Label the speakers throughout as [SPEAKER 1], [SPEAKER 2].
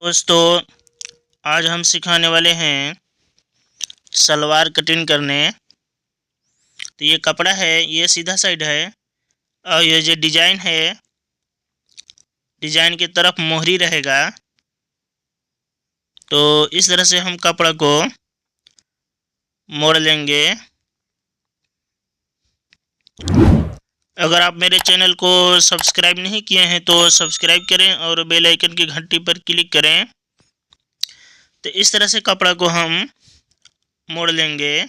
[SPEAKER 1] दोस्तों, आज हम सिखाने वाले हैं सलवार कटिंग करने। तो ये कपड़ा है, ये सीधा साइड है और ये जो डिजाइन है, डिजाइन की तरफ मोहरी रहेगा। तो इस तरह से हम कपड़ा को मोड़ लेंगे। अगर आप मेरे चैनल को सब्सक्राइब नहीं किए हैं तो सब्सक्राइब करें और बेल आइकन की घंटी पर क्लिक करें। तो इस तरह से कपड़ा को हम मोड़ लेंगे।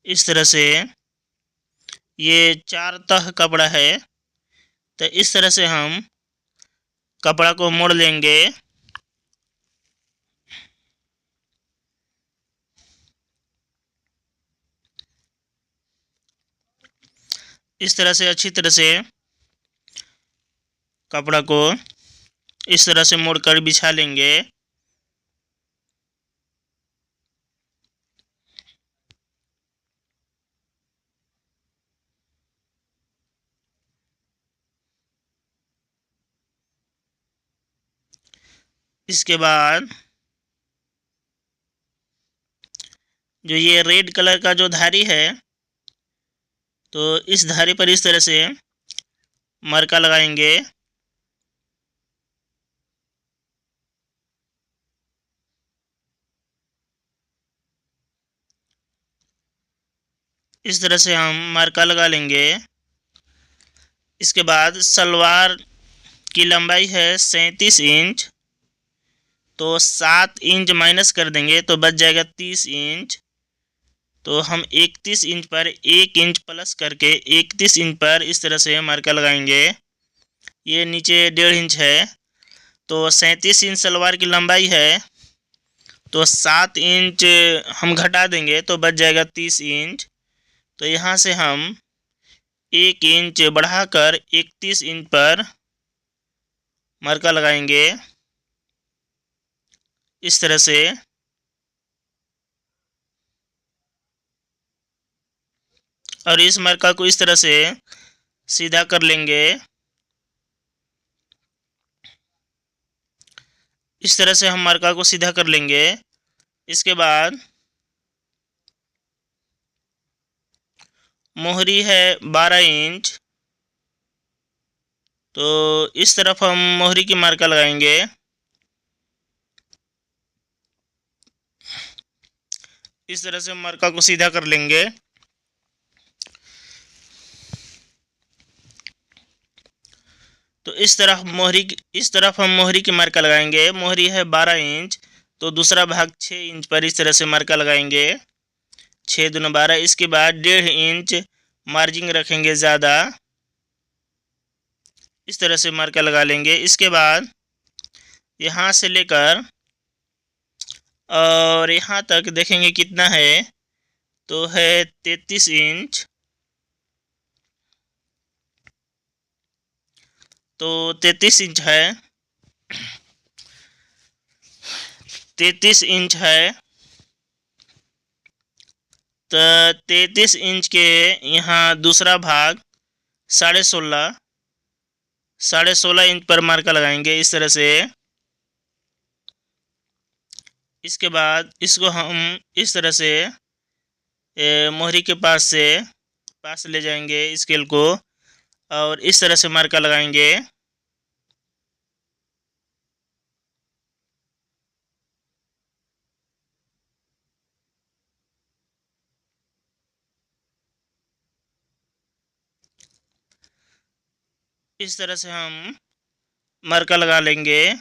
[SPEAKER 1] इस तरह से ये 4 तह कपड़ा है। तो इस तरह से हम कपड़ा को मोड़ लेंगे। इस तरह से अच्छी तरह से कपड़ा को इस तरह से मोड़कर बिछा लेंगे। इसके बाद जो ये रेड कलर का जो धारी है, तो इस धारी पर इस तरह से मरका लगाएंगे। इस तरह से हम मरका लगा लेंगे। इसके बाद सलवार की लंबाई है 37 इंच। तो 7 इंच माइनस कर देंगे तो बच जाएगा 30 इंच। तो हम 31 इंच पर 1 इंच प्लस करके 31 इंच पर इस तरह से मरका लगाएंगे। ये नीचे 1.5 इंच है। तो 37 इंच सलवार की लंबाई है। तो 7 इंच हम घटा देंगे तो बच जाएगा 30 इंच। तो यहाँ से हम 1 इंच बढ़ाकर 31 इंच पर मरका लगाएंगे। इस तरह से और इस मरका को इस तरह से सीधा कर लेंगे। इस तरह से हम मरका को सीधा कर लेंगे। इसके बाद मोहरी है 12 इंच। तो इस तरफ हम मोहरी की मरका लगाएंगे। इस तरह से मरका को सीधा कर लेंगे। तो इस तरफ हम मोहरी की मरका लगाएंगे। मोहरी है 12 इंच। तो दूसरा भाग 6 इंच पर इस तरह से मरका लगाएंगे। 6 दूना 12। इसके बाद 1.5 इंच मार्जिन रखेंगे ज़्यादा। इस तरह से मरका लगा लेंगे। इसके बाद यहाँ से लेकर और यहाँ तक देखेंगे कितना है। तो है 33 इंच। तो 33 इंच है। 33 इंच है। तो 33 इंच के यहाँ दूसरा भाग 16.5 इंच पर मार्का लगाएंगे इस तरह से। इसके बाद इसको हम इस तरह से मोहरी के पास ले जाएंगे स्केल को और इस तरह से मार्का लगाएंगे। इस तरह से हम मार्का लगा लेंगे।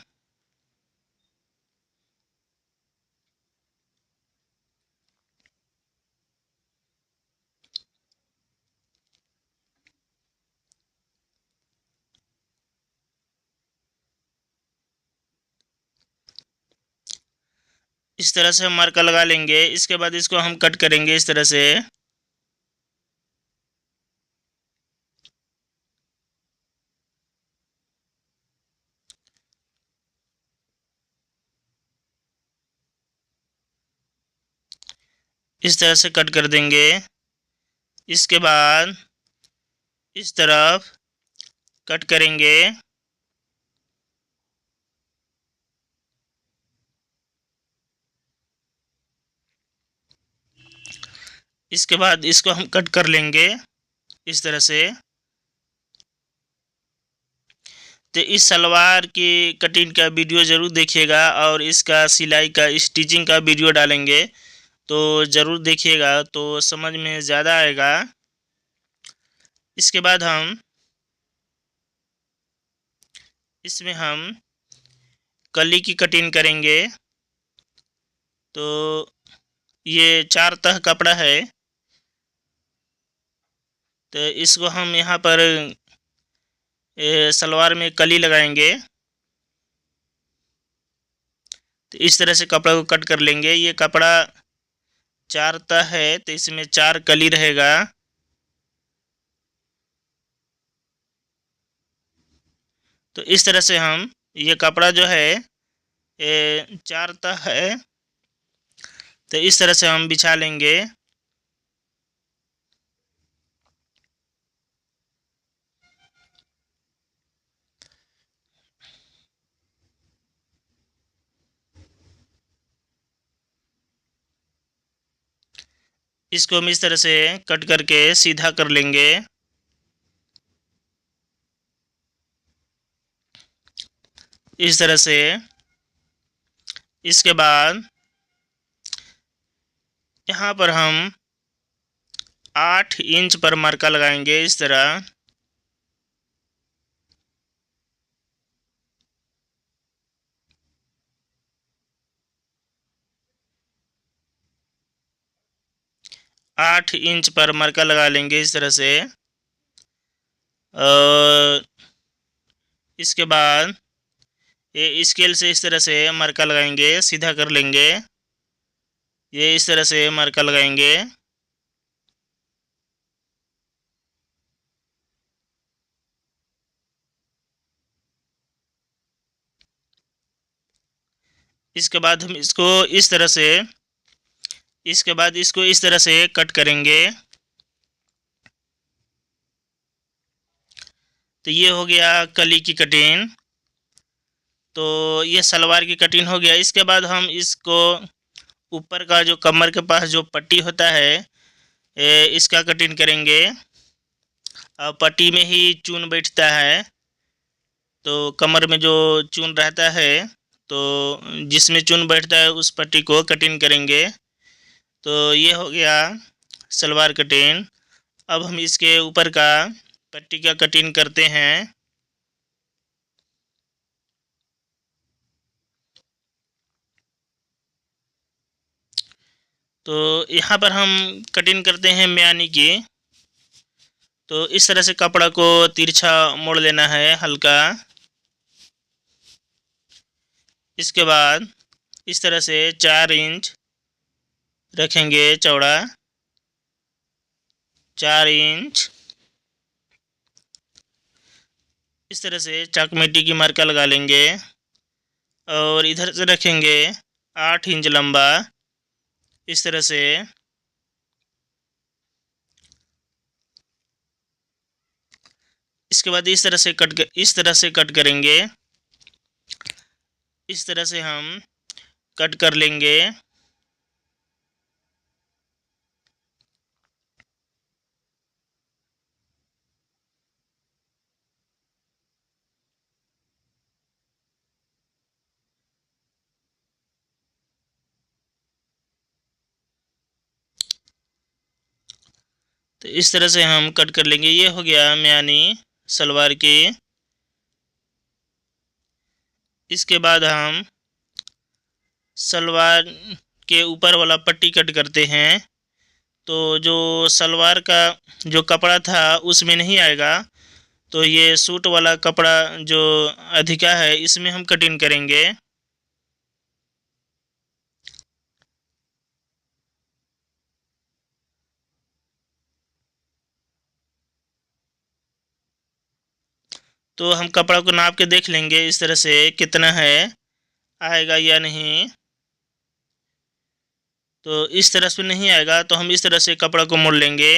[SPEAKER 1] इस तरह से हम मार्का लगा लेंगे। इसके बाद इसको हम कट करेंगे इस तरह से। इस तरह से कट कर देंगे। इसके बाद इस तरफ कट करेंगे। इसके बाद इसको हम कट कर लेंगे इस तरह से। तो इस सलवार की कटिंग का वीडियो ज़रूर देखिएगा और इसका सिलाई का स्टिचिंग का वीडियो डालेंगे तो ज़रूर देखिएगा, तो समझ में ज़्यादा आएगा। इसके बाद इसमें हम कली की कटिंग करेंगे। तो ये 4 तह कपड़ा है, तो इसको हम यहाँ पर सलवार में कली लगाएंगे। तो इस तरह से कपड़ा को कट कर लेंगे। ये कपड़ा 4 तह है तो इसमें 4 कली रहेगा। तो इस तरह से हम ये कपड़ा जो है 4 तह है, तो इस तरह से हम बिछा लेंगे। इसको हम इस तरह से कट करके सीधा कर लेंगे। इस तरह से। इसके बाद यहाँ पर हम 8 इंच पर मार्का लगाएंगे इस तरह। आठ इंच पर मार्का लगा लेंगे इस तरह से। और इसके बाद ये स्केल से इस तरह से मार्का लगाएंगे, सीधा कर लेंगे। ये इस तरह से मार्का लगाएंगे। इसके बाद हम इसको इस तरह से, इसके बाद इसको इस तरह से कट करेंगे। तो ये हो गया कली की कटिंग। तो ये सलवार की कटिंग हो गया। इसके बाद हम इसको ऊपर का जो कमर के पास जो पट्टी होता है इसका कटिंग करेंगे। और पट्टी में ही चून बैठता है, तो कमर में जो चून रहता है, तो जिसमें चून बैठता है उस पट्टी को कटिंग करेंगे। तो ये हो गया सलवार कटिंग। अब हम इसके ऊपर का पट्टी का कटिंग करते हैं। तो यहाँ पर हम कटिंग करते हैं म्यानी की। तो इस तरह से कपड़ा को तिरछा मोड़ लेना है हल्का। इसके बाद इस तरह से 4 इंच रखेंगे चौड़ा, 4 इंच। इस तरह से चाकमेटी की मार्का लगा लेंगे और इधर से रखेंगे 8 इंच लंबा इस तरह से। इसके बाद इस तरह से कट करेंगे। इस तरह से हम कट कर लेंगे। तो इस तरह से हम कट कर लेंगे। ये हो गया म्यानी सलवार की। इसके बाद हम सलवार के ऊपर वाला पट्टी कट करते हैं। तो जो सलवार का जो कपड़ा था उसमें नहीं आएगा, तो ये सूट वाला कपड़ा जो अधिका है इसमें हम कटिंग करेंगे। तो हम कपड़ा को नाप के देख लेंगे इस तरह से कितना है, आएगा या नहीं। तो इस तरह से नहीं आएगा तो हम इस तरह से कपड़ा को मोड़ लेंगे।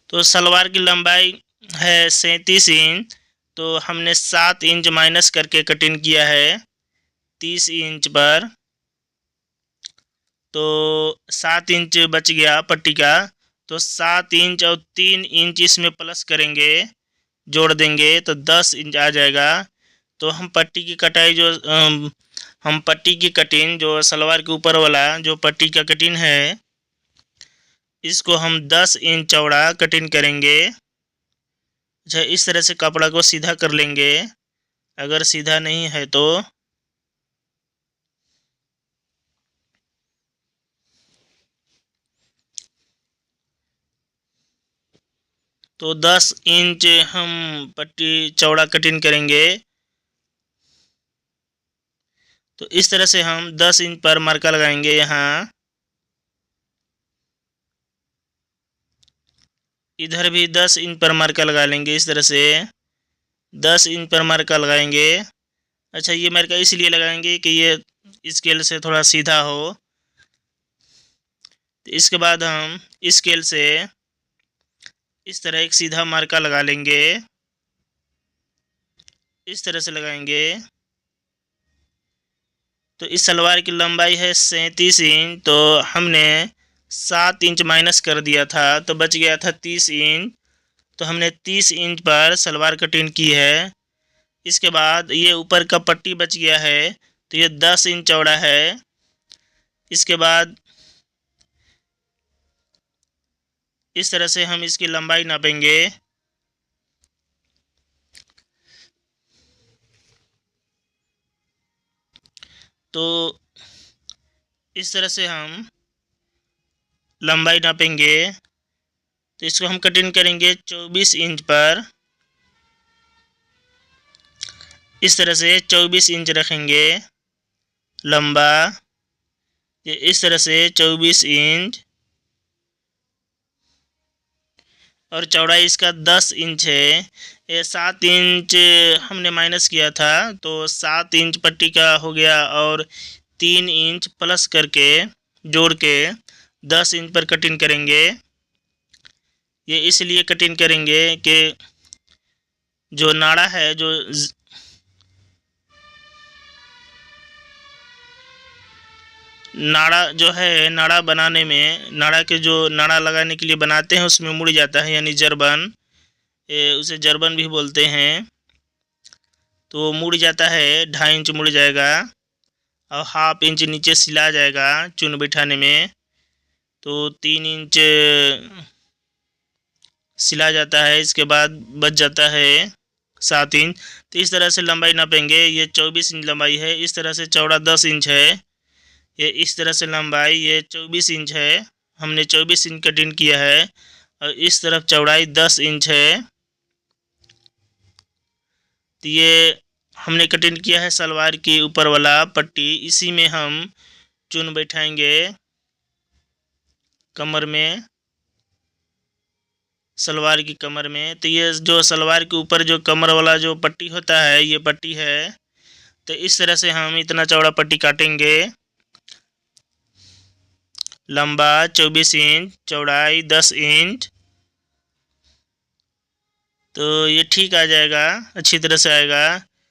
[SPEAKER 1] तो सलवार की लंबाई है 37 इंच, तो हमने 7 इंच माइनस करके कटिंग किया है 30 इंच पर। तो 7 इंच बच गया पट्टी का, तो 7 इंच और 3 इंच इसमें प्लस करेंगे, जोड़ देंगे तो 10 इंच आ जाएगा। तो हम पट्टी की कटाई हम पट्टी की कटिंग जो सलवार के ऊपर वाला जो पट्टी का कटिंग है, इसको हम 10 इंच चौड़ा कटिंग करेंगे। अच्छा, इस तरह से कपड़ा को सीधा कर लेंगे। अगर सीधा नहीं है तो 10 इंच हम पट्टी चौड़ा कटिंग करेंगे। तो इस तरह से हम 10 इंच पर मार्का लगाएंगे। यहाँ इधर भी 10 इंच पर मार्का लगा लेंगे। इस तरह से 10 इंच पर मार्का लगाएंगे। अच्छा, ये मार्का इसलिए लगाएंगे कि ये स्केल से थोड़ा सीधा हो। तो इसके बाद हम स्केल से इस तरह एक सीधा मार्का लगा लेंगे। इस तरह से लगाएंगे। तो इस सलवार की लंबाई है 37 इंच, तो हमने 7 इंच माइनस कर दिया था, तो बच गया था 30 इंच। तो हमने 30 इंच पर सलवार कटिंग की है। इसके बाद ये ऊपर का पट्टी बच गया है, तो ये 10 इंच चौड़ा है। इसके बाद इस तरह से हम इसकी लंबाई नापेंगे। तो इस तरह से हम लंबाई नापेंगे। तो इसको हम कटिंग करेंगे 24 इंच पर। इस तरह से 24 इंच रखेंगे लंबा। ये इस तरह से 24 इंच, और चौड़ाई इसका 10 इंच है। ये 7 इंच हमने माइनस किया था, तो 7 इंच पट्टी का हो गया, और 3 इंच प्लस करके जोड़ के 10 इंच पर कटिंग करेंगे। ये इसलिए कटिंग करेंगे कि जो नाड़ा है, जो नाड़ा जो है, नाड़ा बनाने में, नाड़ा के जो नाड़ा लगाने के लिए बनाते हैं उसमें मुड़ जाता है, यानी जरबन, उसे जरबन भी बोलते हैं। तो मुड़ जाता है, 2.5 इंच मुड़ जाएगा, और 1/2 इंच नीचे सिला जाएगा चुन बिठाने में। तो 3 इंच सिला जाता है। इसके बाद बच जाता है 7 इंच। तो इस तरह से लंबाई नापेंगे। ये 24 इंच लंबाई है। इस तरह से चौड़ा 10 इंच है। ये इस तरह से लंबाई ये 24 इंच है। हमने 24 इंच कटिंग किया है, और इस तरफ चौड़ाई 10 इंच है। तो ये हमने कटिंग किया है सलवार की ऊपर वाला पट्टी। इसी में हम चुन बैठाएंगे कमर में, सलवार की कमर में। तो ये जो सलवार के ऊपर जो कमर वाला जो पट्टी होता है, ये पट्टी है। तो इस तरह से हम इतना चौड़ा पट्टी काटेंगे। लंबा 24 इंच, चौड़ाई 10 इंच। तो ये ठीक आ जाएगा, अच्छी तरह से आएगा।